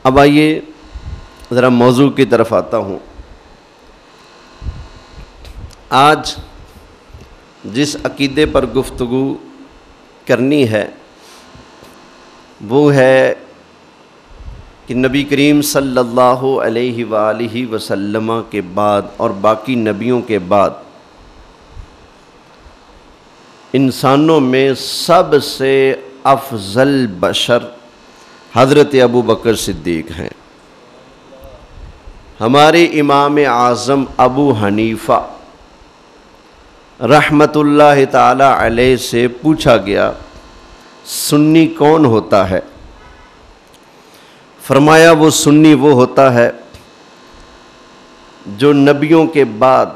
اب آئیے ذرا موضوع کی طرف آتا ہوں۔ آج جس عقیدے پر گفتگو کرنی ہے وہ ہے کہ نبی کریم صلی اللہ علیہ وآلہ وسلم کے بعد اور باقی نبیوں کے بعد انسانوں میں سب سے افضل بشر حضرت ابو بکر صدیق ہیں۔ ہمارے امام اعظم ابو حنیفہ رحمۃ اللہ تعالی علیہ سے پوچھا گیا سنی کون ہوتا ہے؟ فرمایا وہ سنی وہ ہوتا ہے جو نبیوں کے بعد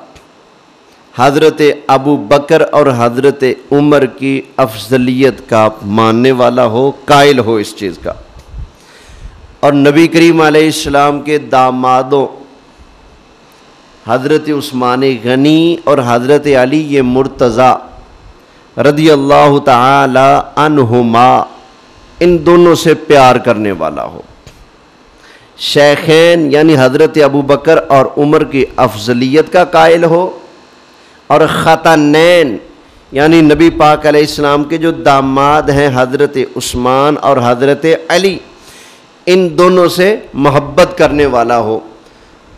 حضرت ابو بکر اور حضرت عمر کی افضلیت کا ماننے والا ہو، قائل ہو اس چیز کا، اور نبی کریم علیہ السلام کے دامادوں حضرت عثمان غنی اور حضرت علی یہ مرتضیٰ رضی اللہ تعالی عنہما ان دونوں سے پیار کرنے والا ہو، شیخین یعنی حضرت ابو بکر اور عمر کی افضلیت کا قائل ہو، اور خاتنین یعنی نبی پاک علیہ السلام کے جو داماد ہیں حضرت عثمان اور حضرت علی ان دونوں سے محبت کرنے والا ہو۔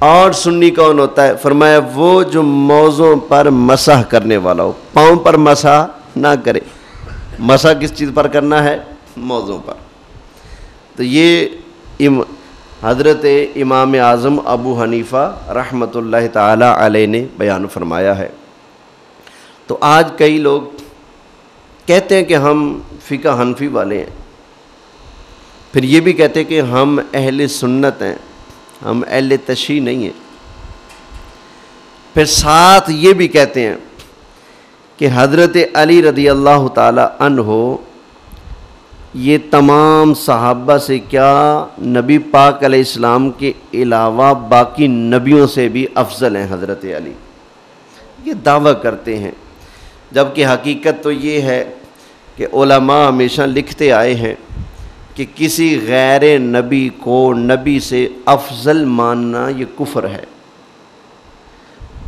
اور سنی کون ہوتا ہے؟ فرمایا وہ جو موضوع پر مسح کرنے والا ہو، پاؤں پر مسح نہ کرے۔ مسح کس چیز پر کرنا ہے؟ موضوع پر۔ تو یہ حضرت امام اعظم ابو حنیفہ رحمۃ اللہ تعالی علیہ نے بیان فرمایا ہے۔ تو آج کئی لوگ کہتے ہیں کہ ہم فقہ حنفی والے ہیں، پھر یہ بھی کہتے ہیں کہ ہم اہل سنت ہیں، ہم اہل تشیع نہیں ہیں، پھر ساتھ یہ بھی کہتے ہیں کہ حضرت علی رضی اللہ تعالی عنہ یہ تمام صحابہ سے کیا نبی پاک علیہ السلام کے علاوہ باقی نبیوں سے بھی افضل ہیں حضرت علی، یہ دعویٰ کرتے ہیں، جبکہ حقیقت تو یہ ہے کہ علماء ہمیشہ لکھتے آئے ہیں کہ کسی غیر نبی کو نبی سے افضل ماننا یہ کفر ہے۔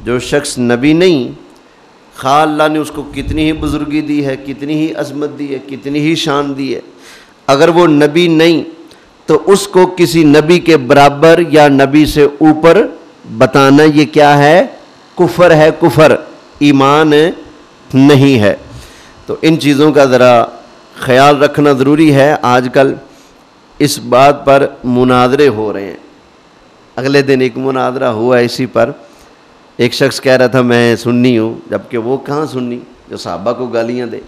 جو شخص نبی نہیں، خواہ اللہ نے اس کو کتنی ہی بزرگی دی ہے، کتنی ہی عظمت دی ہے، کتنی ہی شان دی ہے، اگر وہ نبی نہیں تو اس کو کسی نبی کے برابر یا نبی سے اوپر بتانا یہ کیا ہے؟ کفر ہے، کفر، ایمان نہیں ہے۔ تو ان چیزوں کا ذرا خیال رکھنا ضروری ہے۔ آج کل اس بات پر مناظرے ہو رہے ہیں۔ اگلے دن ایک مناظرہ ہوا اسی پر، ایک شخص کہہ رہا تھا میں سنی ہوں، جبکہ وہ کہاں سنی جو صحابہ کو گالیاں دے،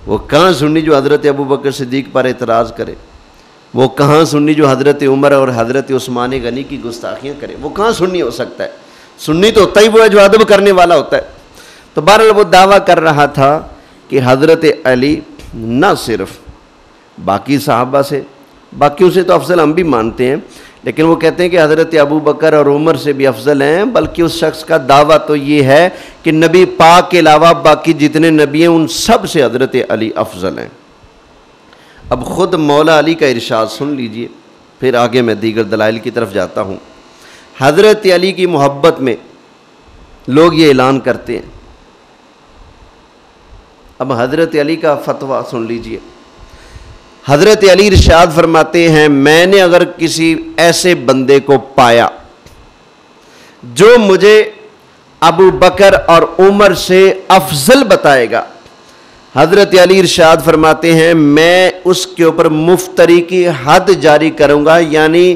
وہ کہاں سنی جو حضرت ابو بکر صدیق پر اعتراض کرے، وہ کہاں سنی جو حضرت عمر اور حضرت عثمان غنی کی گستاخیاں کرے، وہ کہاں سنی ہو سکتا ہے؟ سنی تو ہوتا ہی وہ ہے جو ادب کرنے والا ہوتا ہے۔ تو بہرحال وہ دعویٰ کر رہا تھا کہ حضرت علی نہ صرف باقی صحابہ سے، باقیوں سے تو افضل ہم بھی مانتے ہیں، لیکن وہ کہتے ہیں کہ حضرت ابو بکر اور عمر سے بھی افضل ہیں، بلکہ اس شخص کا دعویٰ تو یہ ہے کہ نبی پاک کے علاوہ باقی جتنے نبی ہیں ان سب سے حضرت علی افضل ہیں۔ اب خود مولا علی کا ارشاد سن لیجئے، پھر آگے میں دیگر دلائل کی طرف جاتا ہوں۔ حضرت علی کی محبت میں لوگ یہ اعلان کرتے ہیں، اب حضرت علی کا فتویٰ سن لیجئے۔ حضرت علی ارشاد فرماتے ہیں میں نے اگر کسی ایسے بندے کو پایا جو مجھے ابو بکر اور عمر سے افضل بتائے گا، حضرت علی ارشاد فرماتے ہیں میں اس کے اوپر مفتری کی حد جاری کروں گا، یعنی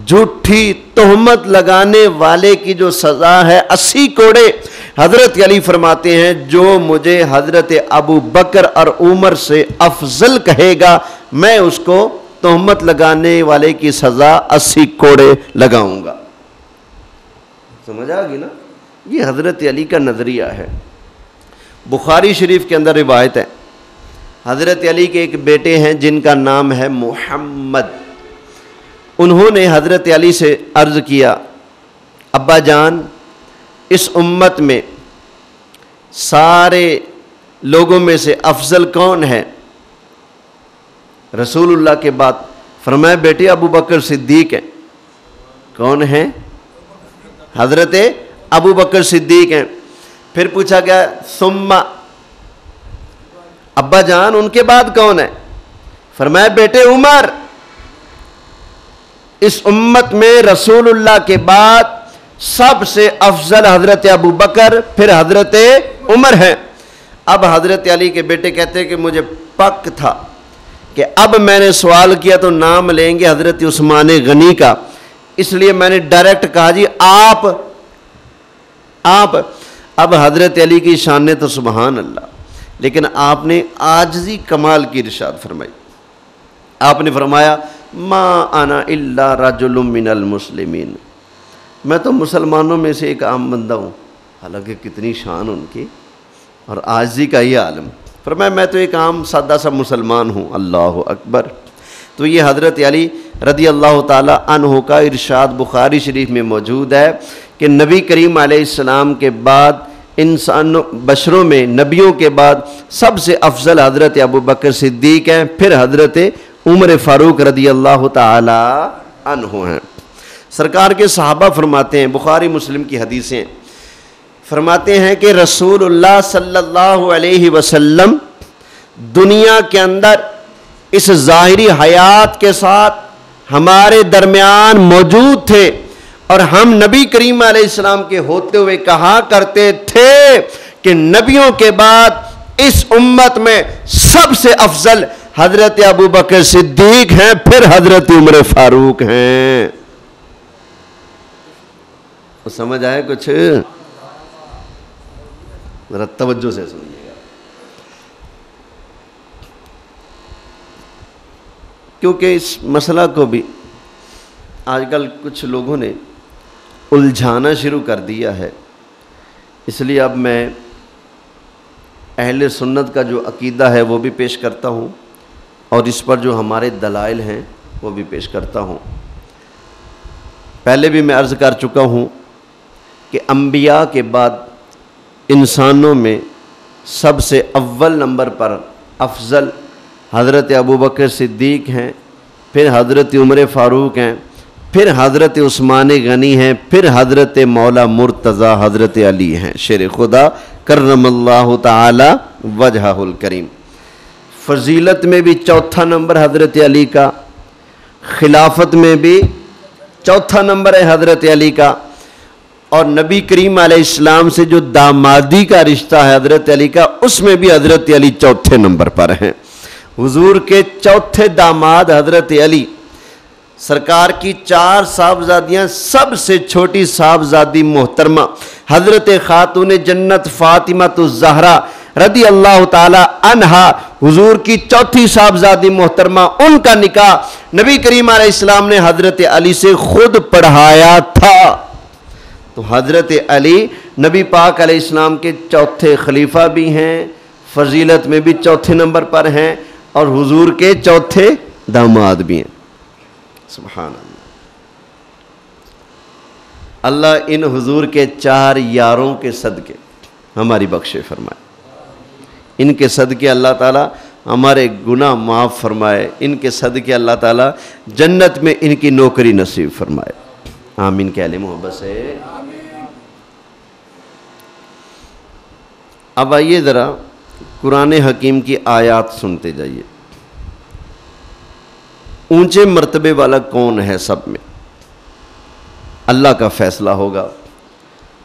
جھوٹی تہمت لگانے والے کی جو سزا ہے 80 کوڑے۔ حضرت علی فرماتے ہیں جو مجھے حضرت ابو بکر اور عمر سے افضل کہے گا میں اس کو تہمت لگانے والے کی سزا 80 کوڑے لگاؤں گا۔ سمجھ آ گئی نا؟ یہ حضرت علی کا نظریہ ہے۔ بخاری شریف کے اندر روایت ہے، حضرت علی کے ایک بیٹے ہیں جن کا نام ہے محمد، انہوں نے حضرت علی سے عرض کیا ابا جان اس امت میں سارے لوگوں میں سے افضل کون ہے رسول اللہ کے بعد؟ فرمایا بیٹے ابو بکر صدیق ہیں. کون ہیں؟ حضرت ابو بکر صدیق ہیں. پھر پوچھا گیا ثم، ابا جان ان کے بعد کون ہے؟ فرمایا بیٹے عمر. اس امت میں رسول اللہ کے بعد سب سے افضل حضرت ابو بکر پھر حضرت عمر ہیں. اب حضرت علی کے بیٹے کہتے ہیں کہ مجھے پک تھا کہ اب میں نے سوال کیا تو نام لیں گے حضرت عثمان غنی کا، اس لیے میں نے ڈائریکٹ کہا جی آپ. اب حضرت علی کی شان نے تو سبحان اللہ، لیکن آپ نے عاجزی کمال کی ارشاد فرمائی. آپ نے فرمایا ما انا الا رجل من المسلمین، میں تو مسلمانوں میں سے ایک عام بندہ ہوں. حالانکہ کتنی شان ان کی اور عاجزی کا یہ عالم. فرمایا میں تو ایک عام سادہ سا مسلمان ہوں. اللہ اکبر. تو یہ حضرت علی رضی اللہ تعالی عنہ کا ارشاد بخاری شریف میں موجود ہے کہ نبی کریم علیہ السلام کے بعد انسانوں بشروں میں نبیوں کے بعد سب سے افضل حضرت ابو بکر صدیق ہیں، پھر حضرت عمر فاروق رضی اللہ تعالی عنہ ہیں. سرکار کے صحابہ فرماتے ہیں، بخاری مسلم کی حدیثیں فرماتے ہیں کہ رسول اللہ صلی اللہ علیہ وسلم دنیا کے اندر اس ظاہری حیات کے ساتھ ہمارے درمیان موجود تھے، اور ہم نبی کریم علیہ السلام کے ہوتے ہوئے کہا کرتے تھے کہ نبیوں کے بعد اس امت میں سب سے افضل حضرت ابو بکر صدیق ہیں، پھر حضرت عمر فاروق ہیں. سمجھ آئے کچھ؟ ذرا توجہ سے سنیے گا، کیونکہ اس مسئلہ کو بھی آج کل کچھ لوگوں نے الجھانا شروع کر دیا ہے. اس لیے اب میں اہل سنت کا جو عقیدہ ہے وہ بھی پیش کرتا ہوں، اور اس پر جو ہمارے دلائل ہیں وہ بھی پیش کرتا ہوں. پہلے بھی میں عرض کر چکا ہوں کہ انبیاء کے بعد انسانوں میں سب سے اول نمبر پر افضل حضرت ابو بکر صدیق ہیں، پھر حضرت عمر فاروق ہیں، پھر حضرت عثمان غنی ہیں، پھر حضرت مولا مرتضیٰ حضرت علی ہیں شیر خدا کرم اللہ تعالی وجہہ الکریم. فضیلت میں بھی چوتھا نمبر حضرت علی کا، خلافت میں بھی چوتھا نمبر ہے حضرت علی کا، اور نبی کریم علیہ السلام سے جو دامادی کا رشتہ ہے حضرت علی کا، اس میں بھی حضرت علی چوتھے نمبر پر ہیں. حضور کے چوتھے داماد حضرت علی، سرکار کی 4 صاحبزادیاں، سب سے چھوٹی صاحبزادی محترمہ حضرت خاتون جنت فاطمہ الزہرا رضی اللہ تعالی عنہا، حضور کی چوتھی صاحبزادی محترمہ، ان کا نکاح نبی کریم علیہ السلام نے حضرت علی سے خود پڑھایا تھا. تو حضرت علی نبی پاک علیہ السلام کے چوتھے خلیفہ بھی ہیں، فضیلت میں بھی چوتھے نمبر پر ہیں، اور حضور کے چوتھے داماد بھی ہیں. سبحان اللہ. اللہ ان حضور کے 4 یاروں کے صدقے ہماری بخشے فرمائے. ان کے صدقے اللہ تعالیٰ ہمارے گناہ معاف فرمائے. ان کے صدقے اللہ تعالیٰ جنت میں ان کی نوکری نصیب فرمائے. آمین کہہ لیں محبت سے. اب آئیے ذرا قرآن حکیم کی آیات سنتے جائیے. اونچے مرتبے والا کون ہے سب میں؟ اللہ کا فیصلہ ہوگا.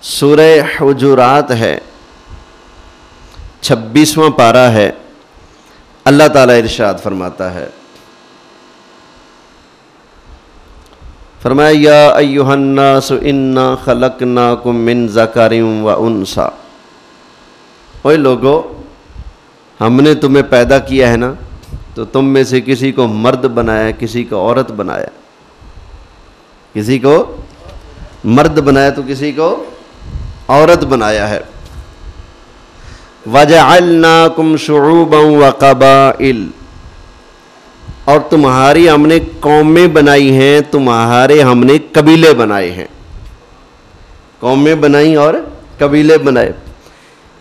سورہ حجرات ہے، 26واں پارہ ہے. اللہ تعالیٰ ارشاد فرماتا ہے، فرمایا یا ایھا الناس انا خلقناکم من ذکر و انثی. اوے لوگو، ہم نے تمہیں پیدا کیا ہے نا، تو تم میں سے کسی کو مرد بنایا، کسی کو عورت بنایا. کسی کو مرد بنایا تو کسی کو عورت بنایا ہے. وَجَعَلْنَاكُمْ شُعُوبًا وَقَبَائِلَ، اور تمہاری ہم نے قومیں بنائی ہیں، تمہارے ہم نے قبیلے بنائے ہیں. قومیں بنائیں اور قبیلے بنائے.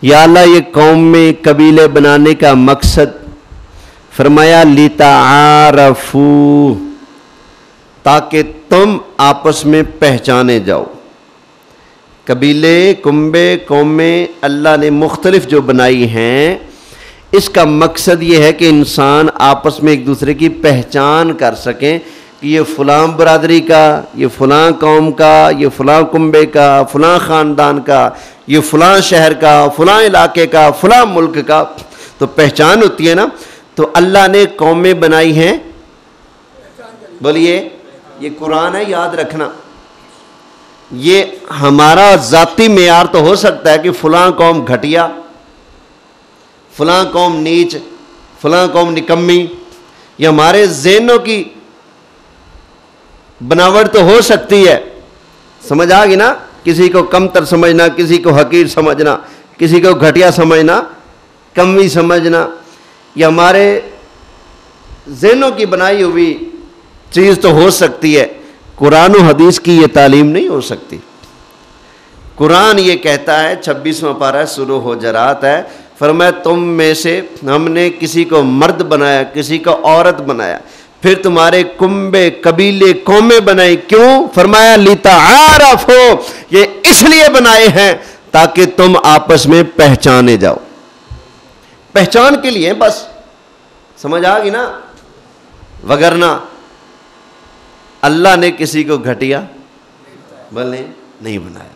یا اللہ یہ قومیں قبیلے بنانے کا مقصد فرمایا لِتَعَارَفُوا، تاکہ تم آپس میں پہچانے جاؤ۔ قبیلے، کنبے، قومیں اللہ نے مختلف جو بنائی ہیں، اس کا مقصد یہ ہے کہ انسان آپس میں ایک دوسرے کی پہچان کر سکیں کہ یہ فلاں برادری کا، یہ فلاں قوم کا، یہ فلاں کنبے کا، فلاں خاندان کا، یہ فلاں شہر کا، فلاں علاقے کا، فلاں ملک کا، تو پہچان ہوتی ہے نا۔ تو اللہ نے قومیں بنائی ہیں، بولیے یہ قرآن ہے، یاد رکھنا۔ یہ ہمارا ذاتی معیار تو ہو سکتا ہے کہ فلاں قوم گھٹیا، فلاں قوم نیچ، فلاں قوم نکمی، یہ ہمارے ذہنوں کی بناوٹ تو ہو سکتی ہے، سمجھ آ گئی نا؟ کسی کو کمتر سمجھنا، کسی کو حقیر سمجھنا، کسی کو گھٹیا سمجھنا، کمی سمجھنا، یہ ہمارے ذہنوں کی بنائی ہوئی چیز تو ہو سکتی ہے۔ قرآن و حدیث کی یہ تعلیم نہیں ہو سکتی۔ قرآن یہ کہتا ہے، 26واں پارہ سورہ حجرات ہے، فرمایا تم میں سے ہم نے کسی کو مرد بنایا، کسی کو عورت بنایا، پھر تمہارے کنبے، قبیلے، قومیں بنائی، کیوں؟ فرمایا لِتَعَارَفُوا، یہ اس لیے بنائے ہیں تاکہ تم آپس میں پہچانے جاؤ، پہچان کے لیے بس، سمجھ آ گئی نا؟ وگرنہ اللہ نے کسی کو گھٹیا بولے نہیں بنایا،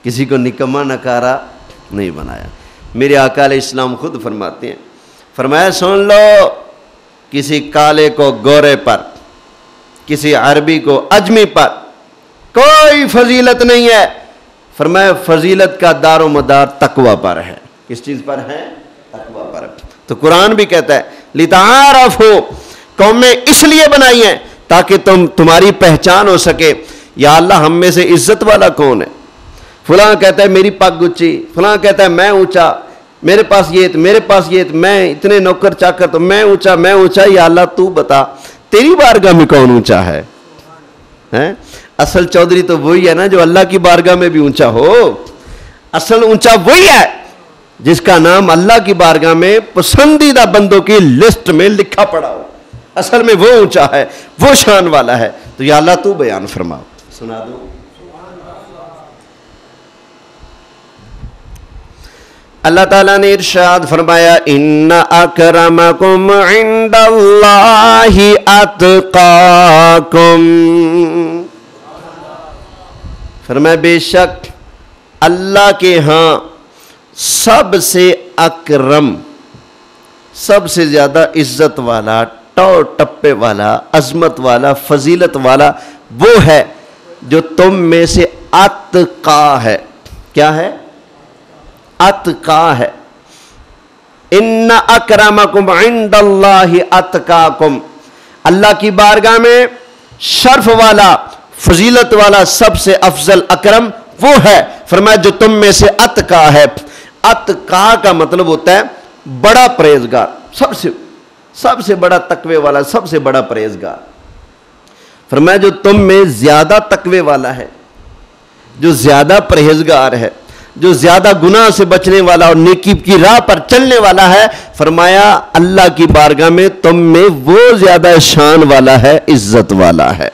کسی کو نکما نکارا نہیں بنایا۔ میرے آقا علیہ السلام خود فرماتے ہیں، فرمایا سن لو، کسی کالے کو گورے پر، کسی عربی کو اجمی پر کوئی فضیلت نہیں ہے، فرمایا فضیلت کا دار و مدار تقوی پر ہے۔ کس چیز پر ہے؟ تقوی پر۔ تو قرآن بھی کہتا ہے لِتَعَارَفُوا، قومیں اس لیے بنائی ہیں تاکہ تمہاری پہچان ہو سکے۔ یا اللہ ہم میں سے عزت والا کون ہے؟ فلاں کہتا ہے میری پگ اونچی، فلاں کہتا ہے میں اونچا، میرے پاس یہ تو میرے پاس یہ تو، میں اتنے نوکر چاکر تو میں اونچا میں اونچا۔ یا اللہ تو بتا تیری بارگاہ میں کون اونچا ہے؟ اصل چودھری تو وہی ہے نا جو اللہ کی بارگاہ میں بھی اونچا ہو۔ اصل اونچا وہی ہے جس کا نام اللہ کی بارگاہ میں پسندیدہ بندوں کی لسٹ میں لکھا پڑا ہو، اصل میں وہ اونچا ہے، وہ شان والا ہے۔ تو یا اللہ تو بیان فرما، سنا دو۔ اللہ تعالیٰ نے ارشاد فرمایا ان اکرمکم عند اللہ اتقاکم، فرمایا بے شک اللہ کے ہاں سب سے اکرم، سب سے زیادہ عزت والا، ٹو ٹپے والا، عظمت والا، فضیلت والا وہ ہے جو تم میں سے اتقا ہے۔ کیا ہے؟ اتقا ہے۔ ان اکرمکم عند اللہ اتقاکم، اللہ کی بارگاہ میں شرف والا، فضیلت والا، سب سے افضل اکرم وہ ہے، فرمایا جو تم میں سے اتقا ہے۔ اتقا کا مطلب ہوتا ہے بڑا پرہیزگار، سب سے بڑا تقوی والا، سب سے بڑا پرہیزگار۔ فرمایا جو تم میں زیادہ تقوی والا ہے، جو زیادہ پرہیزگار ہے، جو زیادہ گناہ سے بچنے والا اور نیکی کی راہ پر چلنے والا ہے، فرمایا اللہ کی بارگاہ میں تم میں وہ زیادہ شان والا ہے، عزت والا ہے۔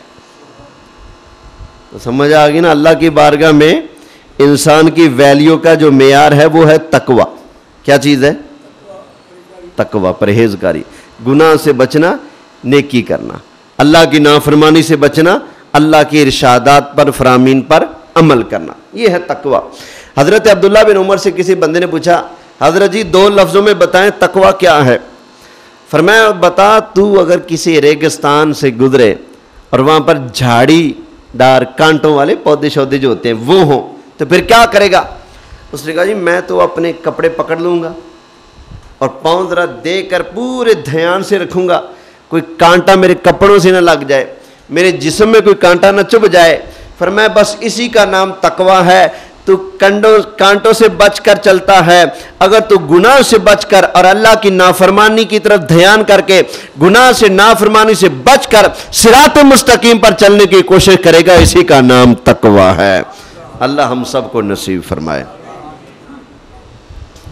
تو سمجھ آ گئی نا؟ اللہ کی بارگاہ میں انسان کی ویلیو کا جو معیار ہے وہ ہے تقوی۔ کیا چیز ہے؟ تقوی، پرہیزگاری، گناہ سے بچنا، نیکی کرنا، اللہ کی نافرمانی سے بچنا، اللہ کی ارشادات پر، فرامین پر عمل کرنا، یہ ہے تقوی۔ حضرت عبداللہ بن عمر سے کسی بندے نے پوچھا حضرت جی 2 لفظوں میں بتائیں تقوی کیا ہے؟ فرمایا بتا، تو اگر کسی ریگستان سے گزرے اور وہاں پر جھاڑی دار کانٹوں والے پودے شودے جو ہوتے ہیں وہ ہوں تو پھر کیا کرے گا؟ اس نے کہا جی میں تو اپنے کپڑے پکڑ لوں گا اور پاؤں ذرا دے کر پورے دھیان سے رکھوں گا، کوئی کانٹا میرے کپڑوں سے نہ لگ جائے، میرے جسم میں کوئی کانٹا نہ چبھ جائے۔ فرمایا بس اسی کا نام تقوی ہے۔ تو کانٹوں سے بچ کر چلتا ہے، اگر تو گناہ سے بچ کر اور اللہ کی نافرمانی کی طرف دھیان کر کے گناہ سے، نافرمانی سے بچ کر صراط مستقیم پر چلنے کی کوشش کرے گا، اسی کا نام تقوی ہے۔ اللہ ہم سب کو نصیب فرمائے۔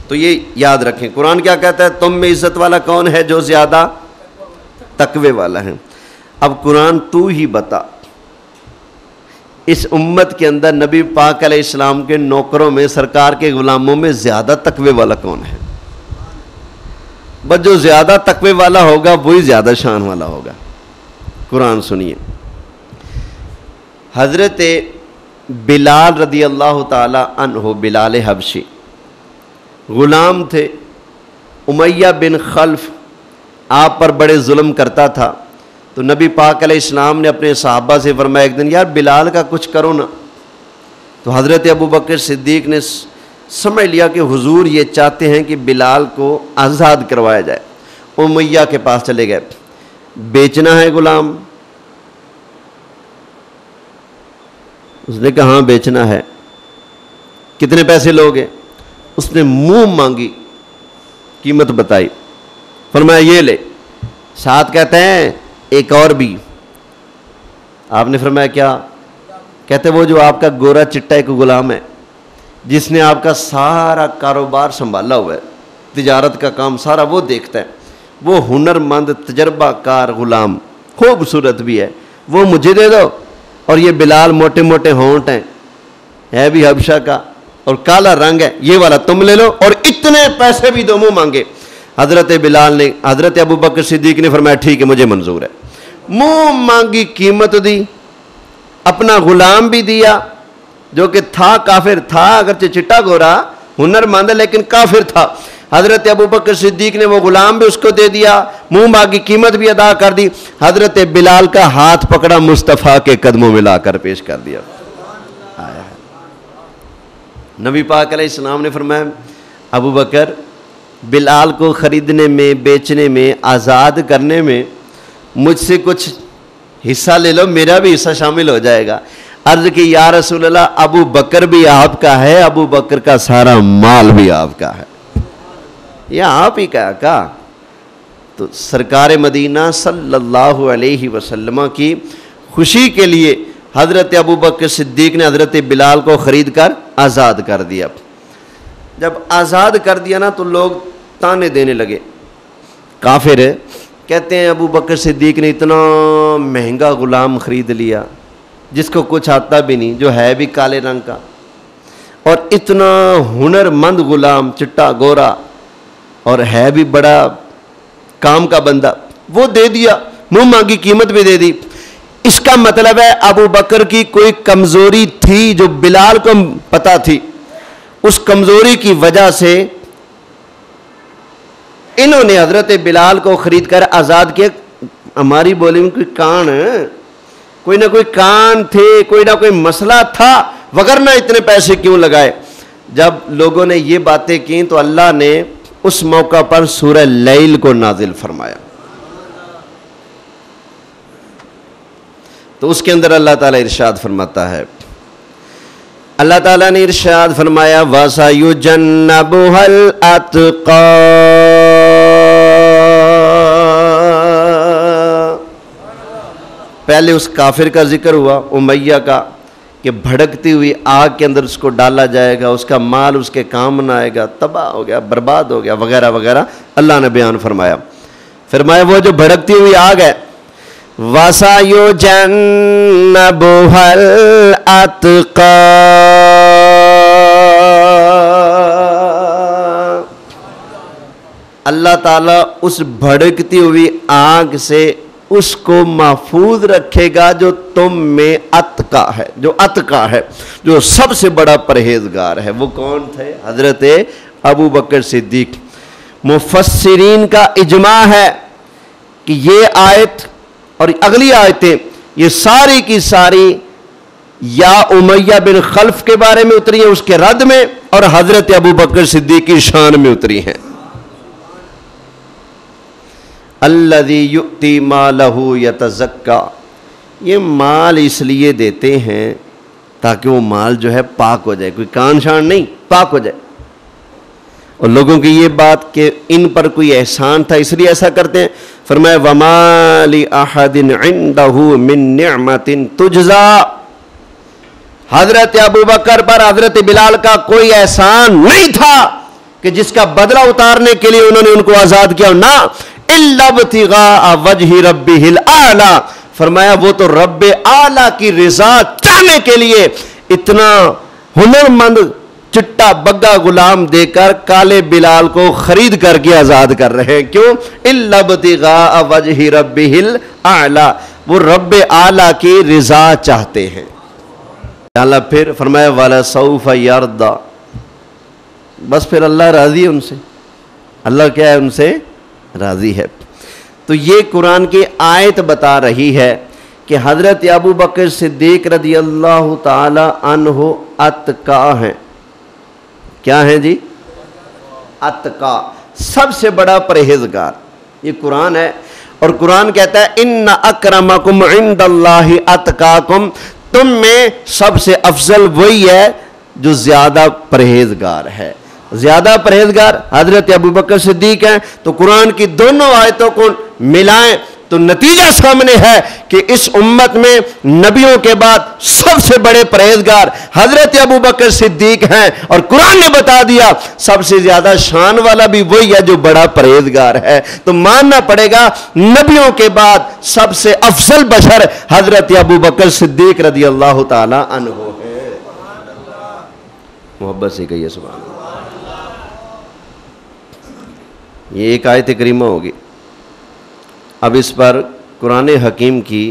تو یہ یاد رکھیں، قرآن کیا کہتا ہے؟ تم میں عزت والا کون ہے؟ جو زیادہ تقوی والا ہے۔ اب قرآن تو ہی بتا، اس امت کے اندر نبی پاک علیہ السلام کے نوکروں میں، سرکار کے غلاموں میں زیادہ تقوی والا کون ہے؟ بس جو زیادہ تقوی والا ہوگا وہی زیادہ شان والا ہوگا۔ قرآن سنیے، حضرت بلال رضی اللہ تعالی عنہ، بلال حبشی غلام تھے، امیہ بن خلف آپ پر بڑے ظلم کرتا تھا، تو نبی پاک علیہ السلام نے اپنے صحابہ سے فرمایا ایک دن، یار بلال کا کچھ کرو نا۔ تو حضرت ابو بکر صدیق نے سمجھ لیا کہ حضور یہ چاہتے ہیں کہ بلال کو آزاد کروایا جائے، امیہ کے پاس چلے گئے، بیچنا ہے غلام؟ اس نے کہا ہاں بیچنا ہے، کتنے پیسے لوگے؟ اس نے منہ مانگی، قیمت بتائی، فرمایا یہ لے، ساتھ کہتے ہیں ایک اور بھی۔ آپ نے فرمایا کیا؟ کہتے وہ جو آپ کا گورا چٹا ایک غلام ہے، جس نے آپ کا سارا کاروبار سنبھالا ہوا ہے، تجارت کا کام سارا وہ دیکھتا ہے، وہ ہنر مند تجربہ کار غلام، خوبصورت بھی ہے، وہ مجھے دے دو۔ اور یہ بلال موٹے موٹے ہونٹ ہیں، ہے بھی حبشہ کا، اور کالا رنگ ہے، یہ والا تم لے لو، اور اتنے پیسے بھی دو، منہ مانگے۔ حضرت بلال نے، حضرت ابو بکر صدیق نے فرمایا ٹھیک ہے مجھے منظور ہے، منہ مانگی قیمت دی، اپنا غلام بھی دیا جو کہ تھا کافر تھا، اگرچہ چٹا گورا ہنر مند لیکن کافر تھا۔ حضرت ابو بکر صدیق نے وہ غلام بھی اس کو دے دیا، منہ مانگی قیمت بھی ادا کر دی، حضرت بلال کا ہاتھ پکڑا، مصطفیٰ کے قدموں میں لا کر پیش کر دیا۔ نبی پاک علیہ السلام نے فرمایا ابو بکر، بلال کو خریدنے میں، بیچنے میں، آزاد کرنے میں مجھ سے کچھ حصہ لے لو، میرا بھی حصہ شامل ہو جائے گا۔ عرض کی یا رسول اللہ، ابو بکر بھی آپ کا ہے، ابو بکر کا سارا مال بھی آپ کا ہے، یہ آپ ہی کا۔ تو سرکار مدینہ صلی اللہ علیہ وسلم کی خوشی کے لیے حضرت ابو بکر صدیق نے حضرت بلال کو خرید کر آزاد کر دیا۔ جب آزاد کر دیا نا تو لوگ تانے دینے لگے، کافر ہے، کہتے ہیں ابو بکر صدیق نے اتنا مہنگا غلام خرید لیا جس کو کچھ آتا بھی نہیں، جو ہے بھی کالے رنگ کا، اور اتنا ہنر مند غلام، چٹا گورا، اور ہے بھی بڑا کام کا بندہ، وہ دے دیا، منہ مانگی قیمت بھی دے دی۔ اس کا مطلب ہے ابو بکر کی کوئی کمزوری تھی جو بلال کو پتا تھی، اس کمزوری کی وجہ سے انہوں نے حضرت بلال کو خرید کر آزاد کیا۔ ہماری بولی میں کوئی کان ہے، کوئی نہ کوئی کان تھے، کوئی نہ کوئی مسئلہ تھا، وگرنہ اتنے پیسے کیوں لگائے۔ جب لوگوں نے یہ باتیں کی تو اللہ نے اس موقع پر سورہ لیل کو نازل فرمایا، تو اس کے اندر اللہ تعالیٰ ارشاد فرماتا ہے، اللہ تعالیٰ نے ارشاد فرمایا وَسَيُجَنَّبُهَا الْأَتْقَى، پہلے اس کافر کا ذکر ہوا، امیہ کا، کہ بھڑکتی ہوئی آگ کے اندر اس کو ڈالا جائے گا، اس کا مال اس کے کام نہ آئے گا، تباہ ہو گیا، برباد ہو گیا، وغیرہ وغیرہ اللہ نے بیان فرمایا۔ فرمایا وہ جو بھڑکتی ہوئی آگ ہے، وَسَيُجَنَّبُهَا الْأَتْقَى، اللہ تعالیٰ اس بھڑکتی ہوئی آگ سے اس کو محفوظ رکھے گا جو تم میں اتقا ہے، جو اتقا ہے، جو سب سے بڑا پرہیزگار ہے۔ وہ کون تھے؟ حضرت ابو بکر صدیق۔ مفسرین کا اجماع ہے کہ یہ آیت اور اگلی آیتیں یہ ساری کی ساری یا امیہ بن خلف کے بارے میں اتری ہیں، اس کے رد میں، اور حضرت ابو بکر صدیق کی شان میں اتری ہیں۔ الذی یؤتی مالہ یتزکا، یہ مال اس لیے دیتے ہیں تاکہ وہ مال جو ہے پاک ہو جائے، کوئی کان شان نہیں، پاک ہو جائے۔ اور لوگوں کی یہ بات کہ ان پر کوئی احسان تھا اس لیے ایسا کرتے ہیں، فرمایا وَمَا لِأَحَدٍ عِنْدَهُ مِن نِعْمَةٍ تُجْزَى، حضرت ابو بکر پر حضرت بلال کا کوئی احسان نہیں تھا کہ جس کا بدلہ اتارنے کے لیے انہوں نے ان کو آزاد کیا، نہ إِلَّا ابْتِغَاءَ وَجْهِ رَبِّهِ الْأَعْلَى، فرمایا وہ تو رب اعلیٰ کی رضا چاہنے کے لیے اتنا ہنرمند چٹا بگا غلام دے کر کالے بلال کو خرید کر کے آزاد کر رہے ہیں. کیوں؟ الا ابتغاء وجہ ربہ الاعلیٰ، وہ رب اعلیٰ کی رضا چاہتے ہیں. اللہ پھر فرمایا وَلَسَوْفَ يَرْضَى، بس پھر اللہ راضی ہے ان سے. اللہ کیا ہے؟ ان سے راضی ہے. تو یہ قرآن کی آیت بتا رہی ہے کہ حضرت ابو بکر صدیق رضی اللہ تعالی عنہ اتقا ہیں. کیا ہیں جی؟ اتقا، سب سے بڑا پرہیزگار. یہ قرآن ہے اور قرآن کہتا ہے ان اکرمکم عند اللہ اتقاکم، تم میں سب سے افضل وہی ہے جو زیادہ پرہیزگار ہے. زیادہ پرہیزگار حضرت ابو بکر صدیق ہیں. تو قرآن کی دونوں آیتوں کو ملائیں تو نتیجہ سامنے ہے کہ اس امت میں نبیوں کے بعد سب سے بڑے پرہیزگار حضرت ابو بکر صدیق ہیں، اور قرآن نے بتا دیا سب سے زیادہ شان والا بھی وہی ہے جو بڑا پرہیزگار ہے. تو ماننا پڑے گا نبیوں کے بعد سب سے افضل بشر حضرت ابو بکر صدیق رضی اللہ تعالی عنہ ہے. محبت سے کہیے سبحان اللہ. یہ ایک آیت کریمہ ہوگی. اب اس پر قرآن حکیم کی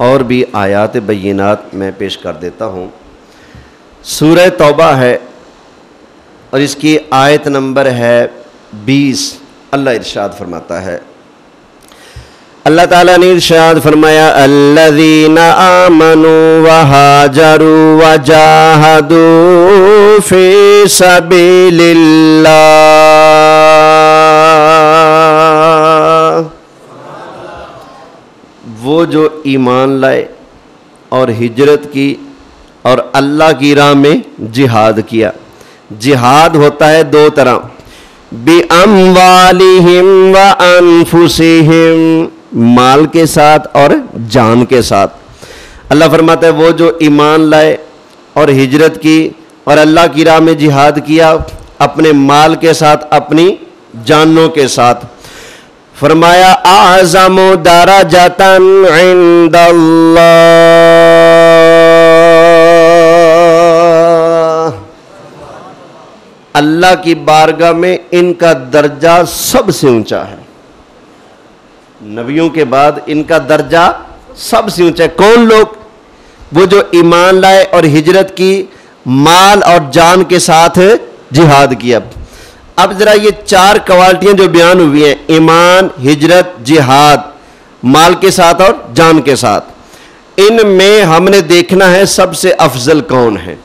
اور بھی آیات بینات میں پیش کر دیتا ہوں. سورہ توبہ ہے اور اس کی آیت نمبر ہے 20. اللہ ارشاد فرماتا ہے، اللہ تعالیٰ نے ارشاد فرمایا الذین آمنوا وہاجروا وجاہدوا فی سبیل اللہ، وہ جو ایمان لائے اور ہجرت کی اور اللہ کی راہ میں جہاد کیا. جہاد ہوتا ہے دو طرح، بِأَمْوَالِهِمْ وَأَنفُسِهِمْ، مال کے ساتھ اور جان کے ساتھ. اللہ فرماتا ہے وہ جو ایمان لائے اور ہجرت کی اور اللہ کی راہ میں جہاد کیا اپنے مال کے ساتھ اپنی جانوں کے ساتھ. فرمایا اعظم درجۃ عند اللہ، اللہ کی بارگاہ میں ان کا درجہ سب سے اونچا ہے. نبیوں کے بعد ان کا درجہ سب سے اونچا ہے. کون لوگ؟ وہ جو ایمان لائے اور ہجرت کی، مال اور جان کے ساتھ جہاد کیا. اب ذرا یہ چار کوالٹیاں جو بیان ہوئی ہیں، ایمان، ہجرت، جہاد، مال کے ساتھ اور جان کے ساتھ، ان میں ہم نے دیکھنا ہے سب سے افضل کون ہے.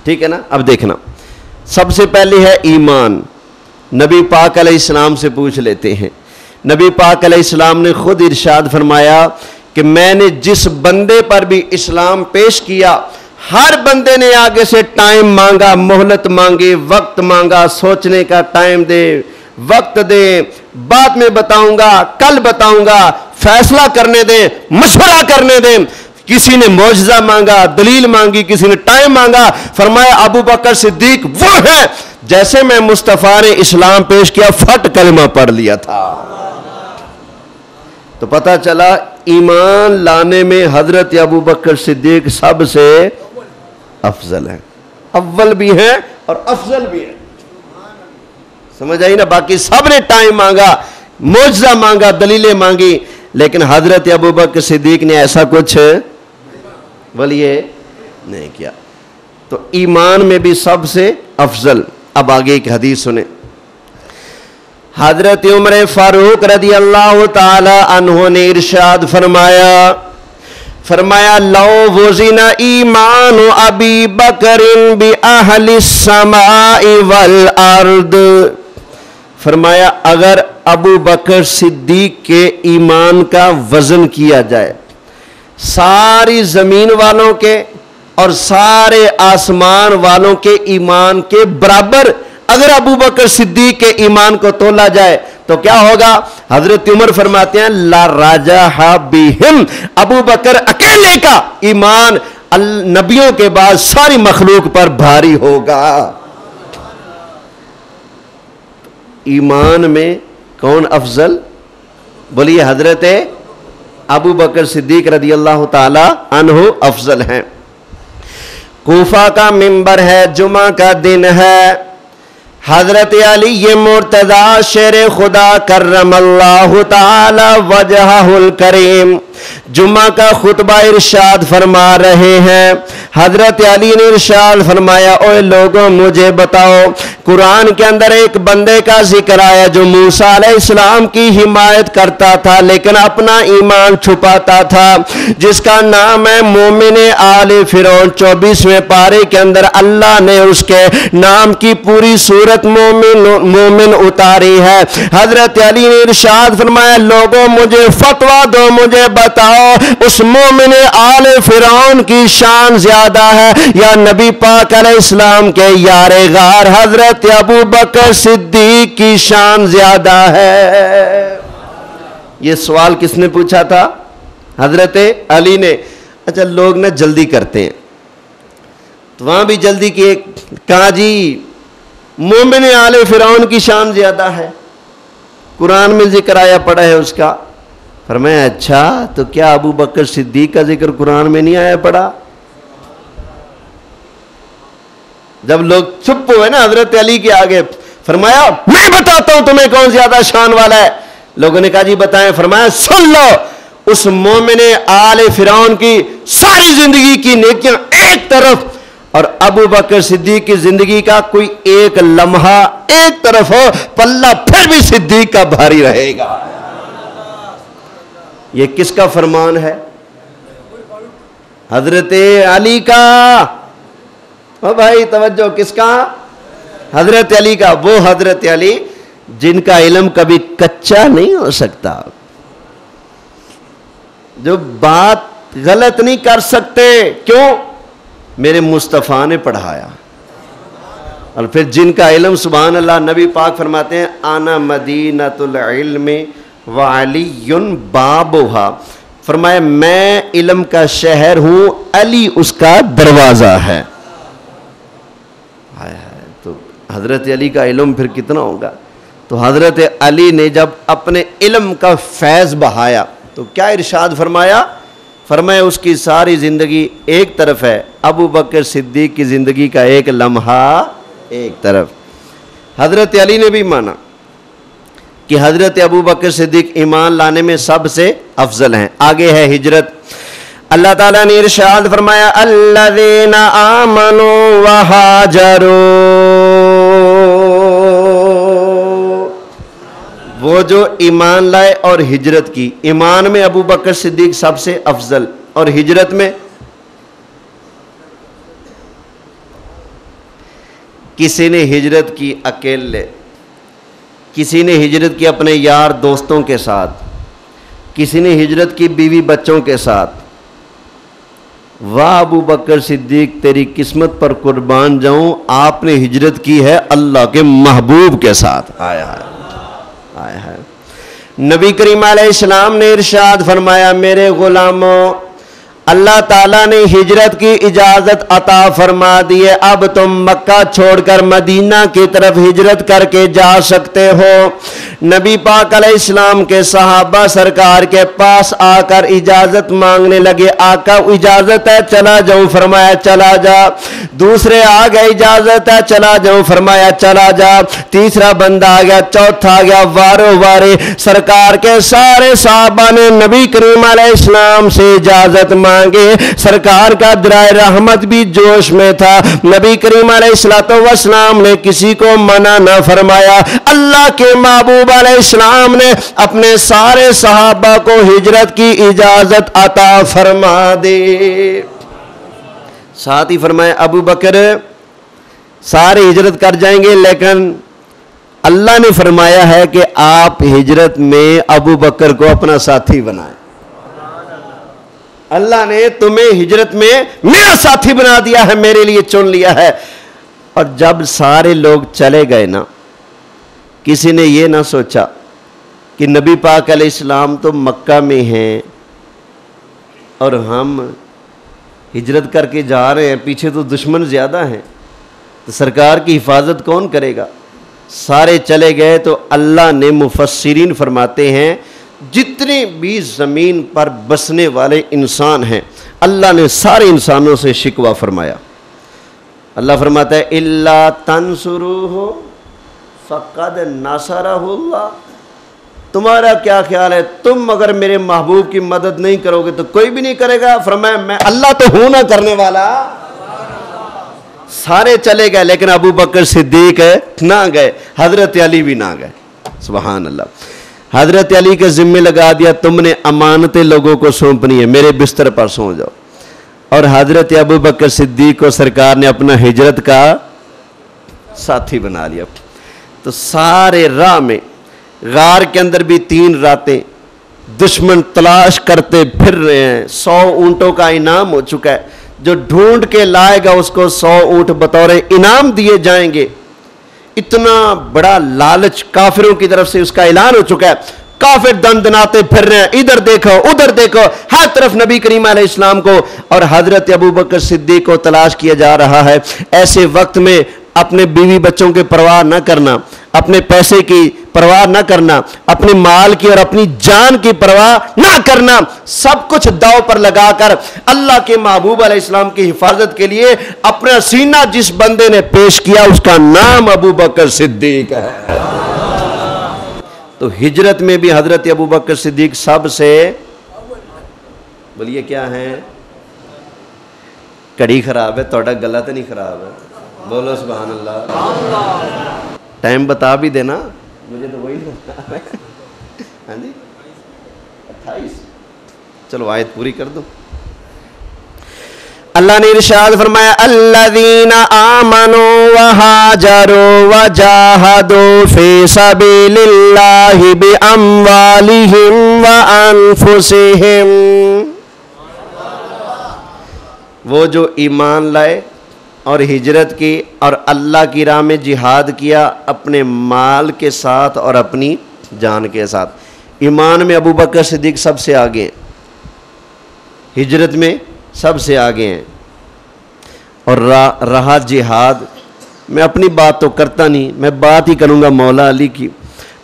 ٹھیک ہے نا؟ اب دیکھنا سب سے پہلے ہے ایمان. نبی پاک علیہ السلام سے پوچھ لیتے ہیں. نبی پاک علیہ السلام نے خود ارشاد فرمایا کہ میں نے جس بندے پر بھی اسلام پیش کیا ہر بندے نے آگے سے ٹائم مانگا، مہلت مانگی، وقت مانگا، سوچنے کا ٹائم دے، وقت دے، بعد میں بتاؤں گا، کل بتاؤں گا، فیصلہ کرنے دیں، مشورہ کرنے دیں. کسی نے معجزہ مانگا، دلیل مانگی، کسی نے ٹائم مانگا. فرمایا ابو بکر صدیق وہ ہے جیسے میں مصطفیٰ نے اسلام پیش کیا فٹ کلمہ پڑھ لیا تھا. تو پتہ چلا ایمان لانے میں حضرت ابو بکر صدیق سب سے افضل ہے. اول بھی ہے اور افضل بھی ہے. سمجھ آئی نا؟ باقی سب نے ٹائم مانگا، معجزہ مانگا، دلیلیں مانگی، لیکن حضرت ابو بکر صدیق نے ایسا کچھ ولیے نہیں کیا. تو ایمان میں بھی سب سے افضل. اب آگے ایک حدیث سنیں. حضرت عمر فاروق رضی اللہ تعالی عنہ نے ارشاد فرمایا لو وزن ایمان ابی بکر باہل السماء والارض، فرمایا اگر ابو بکر صدیق کے ایمان کا وزن کیا جائے ساری زمین والوں کے اور سارے آسمان والوں کے ایمان کے برابر اگر ابو بکر صدیق کے ایمان کو تولا جائے تو کیا ہوگا؟ حضرت عمر فرماتے ہیں لا راجح بہم، ابو بکر اکیلے کا ایمان نبیوں کے بعد ساری مخلوق پر بھاری ہوگا. ایمان میں کون افضل؟ بولیے حضرت ابو بکر صدیق رضی اللہ تعالی عنہ افضل ہیں۔ کوفہ کا منبر ہے، جمعہ کا دن ہے، حضرت علی مرتضیٰ شیر خدا کرم اللہ تعالی وجہہ الکریم جمعہ کا خطبہ ارشاد فرما رہے ہیں۔ حضرت علی نے ارشاد فرمایا، اوے لوگوں مجھے بتاؤ، قرآن کے اندر ایک بندے کا ذکر آیا جو موسیٰ علیہ السلام کی حمایت کرتا تھا لیکن اپنا ایمان چھپاتا تھا، جس کا نام ہے مومن آل فرعون۔ 24ویں پارے کے اندر اللہ نے اس کے نام کی پوری صورت مومن اتاری ہے۔ حضرت علی نے ارشاد فرمایا، لوگوں مجھے فتویٰ دو، مجھے بتاؤ اس مومن آل فرعون کی شان زیادہ ہے یا نبی پاک علیہ السلام کے یار غار حضرت ابو بکر صدیق کی شان زیادہ ہے؟ یہ سوال کس نے پوچھا تھا؟ حضرت علی نے۔ اچھا لوگ نا جلدی کرتے ہیں، تو وہاں بھی جلدی کی، کہا جی مومن آل فرعون کی شان زیادہ ہے، قرآن میں ذکر آیا پڑا ہے اس کا۔ فرمایا اچھا تو کیا ابو بکر صدیق کا ذکر قرآن میں نہیں آیا پڑا؟ جب لوگ چپ ہوئے نا حضرت علی کے آگے، فرمایا میں بتاتا ہوں تمہیں کون زیادہ شان والا ہے۔ لوگوں نے کہا جی بتائیں۔ فرمایا سن لو، اس مومن آل فرعون کی ساری زندگی کی نیکیاں ایک طرف اور ابو بکر صدیق کی زندگی کا کوئی ایک لمحہ ایک طرف ہو، پلہ پھر بھی صدیق کا بھاری رہے گا۔ یہ کس کا فرمان ہے؟ حضرت علی کا۔ او بھائی توجہ، کس کا؟ حضرت علی کا۔ وہ حضرت علی جن کا علم کبھی کچا نہیں ہو سکتا، جو بات غلط نہیں کر سکتے، کیوں؟ میرے مصطفیٰ نے پڑھایا۔ اور پھر جن کا علم سبحان اللہ، نبی پاک فرماتے ہیں انا مدینۃ العلم وعلی بابھا، فرمایا میں علم کا شہر ہوں، علی اس کا دروازہ ہے۔ تو حضرت علی کا علم پھر کتنا ہوگا؟ تو حضرت علی نے جب اپنے علم کا فیض بہایا تو کیا ارشاد فرمایا؟ فرمایا اس کی ساری زندگی ایک طرف ہے، ابو بکر صدیق کی زندگی کا ایک لمحہ ایک طرف۔ حضرت علی نے بھی مانا کہ حضرت ابو بکر صدیق ایمان لانے میں سب سے افضل ہیں۔ آگے ہے ہجرت۔ اللہ تعالیٰ نے ارشاد فرمایا الذین آمنوا وہاجروا، وہ جو ایمان لائے اور ہجرت کی۔ ایمان میں ابو بکر صدیق سب سے افضل، اور ہجرت میں کسی نے ہجرت کی اکیلے، کسی نے ہجرت کی اپنے یار دوستوں کے ساتھ، کسی نے ہجرت کی بیوی بچوں کے ساتھ۔ واہ ابو بکر صدیق تیری قسمت پر قربان جاؤں، آپ نے ہجرت کی ہے اللہ کے محبوب کے ساتھ۔ آیا ہے نبی کریم علیہ السلام نے ارشاد فرمایا میرے غلاموں، اللہ تعالیٰ نے ہجرت کی اجازت عطا فرما دی ہے، اب تم مکہ چھوڑ کر مدینہ کی طرف ہجرت کر کے جا سکتے ہو۔ نبی پاک علیہ السلام کے صحابہ سرکار کے پاس آ کر اجازت مانگنے لگے، آقا اجازت ہے چلا جاؤں؟ فرمایا چلا جا۔ دوسرے آ گئے، اجازت ہے چلا جاؤں؟ فرمایا چلا جا۔ تیسرا بندہ آ گیا، چوتھا آ گیا، وارو وارے سرکار کے سارے صحابہ نے نبی کریم علیہ السلام سے اجازت مانگے۔ سرکار کا درائے رحمت بھی جوش میں تھا، نبی کریم علیہ السلام نے کسی کو منع نہ فرمایا۔ اللہ کے محبوب علیہ السلام نے اپنے سارے صحابہ کو ہجرت کی اجازت عطا فرما دی۔ ساتھ ہی فرمایا ابو بکر سارے ہجرت کر جائیں گے، لیکن اللہ نے فرمایا ہے کہ آپ ہجرت میں ابو بکر کو اپنا ساتھی بنائیں۔ اللہ نے تمہیں ہجرت میں میرا ساتھی بنا دیا ہے، میرے لیے چن لیا ہے۔ اور جب سارے لوگ چلے گئے نا، کسی نے یہ نہ سوچا کہ نبی پاک علیہ السلام تو مکہ میں ہیں اور ہم ہجرت کر کے جا رہے ہیں، پیچھے تو دشمن زیادہ ہیں، تو سرکار کی حفاظت کون کرے گا؟ سارے چلے گئے تو اللہ نے، مفسرین فرماتے ہیں جتنے بھی زمین پر بسنے والے انسان ہیں اللہ نے سارے انسانوں سے شکوہ فرمایا. اللہ فرماتا ہے الا تنصروہ فقد نصرہ اللہ. تمہارا کیا خیال ہے تم اگر میرے محبوب کی مدد نہیں کرو گے تو کوئی بھی نہیں کرے گا؟ فرمایا میں اللہ تو ہوں نہ کرنے والا. سارے چلے گئے لیکن ابو بکر صدیق نہ گئے, حضرت علی بھی نہ گئے. سبحان اللہ. حضرت علی کے ذمہ لگا دیا تم نے امانتیں لوگوں کو سونپنی ہے, میرے بستر پر سو جاؤ. اور حضرت ابو بکر صدیق کو سرکار نے اپنا ہجرت کا ساتھی بنا لیا. تو سارے راہ میں غار کے اندر بھی 3 راتیں دشمن تلاش کرتے پھر رہے ہیں. 100 اونٹوں کا انعام ہو چکا ہے, جو ڈھونڈ کے لائے گا اس کو 100 اونٹ بطور انعام دیے جائیں گے. اتنا بڑا لالچ کافروں کی طرف سے اس کا اعلان ہو چکا ہے. کافر دن دناتے پھر رہے ہیں, ادھر دیکھو ادھر دیکھو, ہر طرف نبی کریم علیہ السلام کو اور حضرت ابو بکر صدیق کو تلاش کیا جا رہا ہے. ایسے وقت میں اپنے بیوی بچوں کی پرواہ نہ کرنا, اپنے پیسے کی پرواہ نہ کرنا, اپنے مال کی اور اپنی جان کی پرواہ نہ کرنا, سب کچھ داؤ پر لگا کر اللہ کے محبوب علیہ السلام کی حفاظت کے لیے اپنا سینہ جس بندے نے پیش کیا اس کا نام ابو بکر صدیق ہے. تو ہجرت میں بھی حضرت ابو بکر صدیق سب سے بولیے کیا ہے؟ کڑی خراب ہے توڑا گلا تو نہیں خراب ہے؟ بولو سبحان اللہ. ٹائم بتا بھی دینا مجھے تو وہی ہے. ہاں جی 28. چلو آیت پوری کر دو. اللہ نے ارشاد فرمایا الذین آمنوا وہاجروا وجاہدوا فی سبیل اللہ باموالہم وانفسہم. وہ جو ایمان لائے اور ہجرت کی اور اللہ کی راہ میں جہاد کیا اپنے مال کے ساتھ اور اپنی جان کے ساتھ. ایمان میں ابو بکر صدیق سب سے آگے ہیں, ہجرت میں سب سے آگے ہیں. اور رہا جہاد, میں اپنی بات تو کرتا نہیں, میں بات ہی کروں گا مولا علی کی.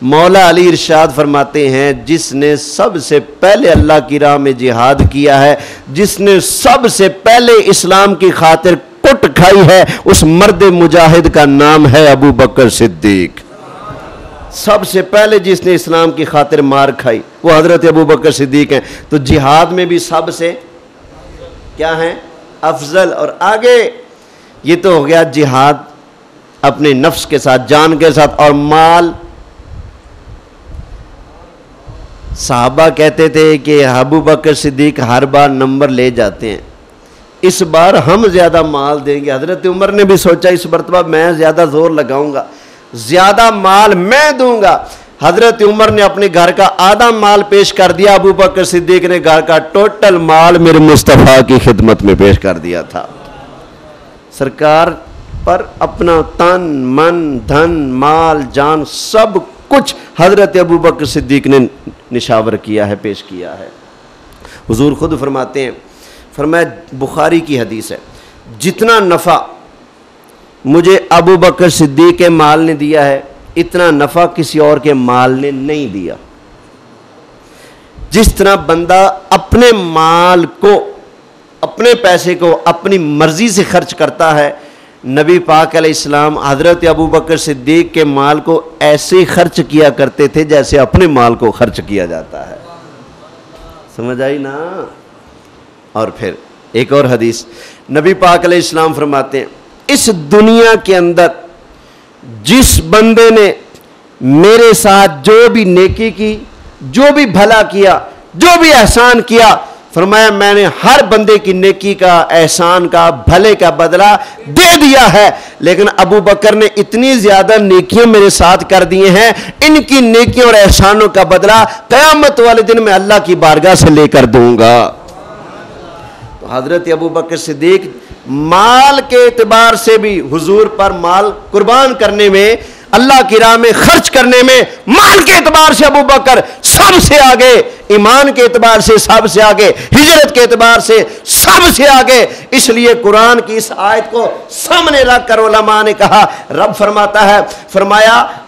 مولا علی ارشاد فرماتے ہیں جس نے سب سے پہلے اللہ کی راہ میں جہاد کیا ہے, جس نے سب سے پہلے اسلام کی خاطر کٹ کھائی ہے, اس مرد مجاہد کا نام ہے ابو بکر صدیق. سب سے پہلے جس نے اسلام کی خاطر مار کھائی وہ حضرت ابو بکر صدیق ہیں. تو جہاد میں بھی سب سے کیا ہیں؟ افضل اور آگے. یہ تو ہو گیا جہاد اپنے نفس کے ساتھ, جان کے ساتھ اور مال. صحابہ کہتے تھے کہ ابو بکر صدیق ہر بار نمبر لے جاتے ہیں, اس بار ہم زیادہ مال دیں گے. حضرت عمر نے بھی سوچا اس مرتبہ میں زیادہ زور لگاؤں گا, زیادہ مال میں دوں گا. حضرت عمر نے اپنے گھر کا آدھا مال پیش کر دیا, ابو بکر صدیق نے گھر کا ٹوٹل مال میرے مصطفیٰ کی خدمت میں پیش کر دیا تھا. سرکار پر اپنا تن من دھن مال جان سب کچھ حضرت ابو بکر صدیق نے نشاور کیا ہے, پیش کیا ہے. حضور خود فرماتے ہیں, فرمایا بخاری کی حدیث ہے, جتنا نفع مجھے ابو بکر صدیق کے مال نے دیا ہے اتنا نفع کسی اور کے مال نے نہیں دیا. جس طرح بندہ اپنے مال کو, اپنے پیسے کو اپنی مرضی سے خرچ کرتا ہے, نبی پاک علیہ السلام حضرت ابو بکر صدیق کے مال کو ایسے خرچ کیا کرتے تھے جیسے اپنے مال کو خرچ کیا جاتا ہے. سمجھ آئی نا؟ اور پھر ایک اور حدیث, نبی پاک علیہ السلام فرماتے ہیں اس دنیا کے اندر جس بندے نے میرے ساتھ جو بھی نیکی کی, جو بھی بھلا کیا, جو بھی احسان کیا, فرمایا میں نے ہر بندے کی نیکی کا, احسان کا, بھلے کا بدلہ دے دیا ہے. لیکن ابو بکر نے اتنی زیادہ نیکیاں میرے ساتھ کر دیے ہیں, ان کی نیکیوں اور احسانوں کا بدلہ قیامت والے دن میں اللہ کی بارگاہ سے لے کر دوں گا. تو حضرت ابو بکر صدیق مال کے اعتبار سے بھی حضور پر مال قربان کرنے میں, اللہ کی راہ میں خرچ کرنے میں, مال کے اعتبار سے ابو بکر سب سے آگے, ایمان کے اعتبار سے سب سے آگے, ہجرت کے اعتبار سے سب سے آگے. اس لیے قرآن کی اس آیت کو سامنے رکھ کر علماء نے کہا, رب فرماتا ہے, فرمایا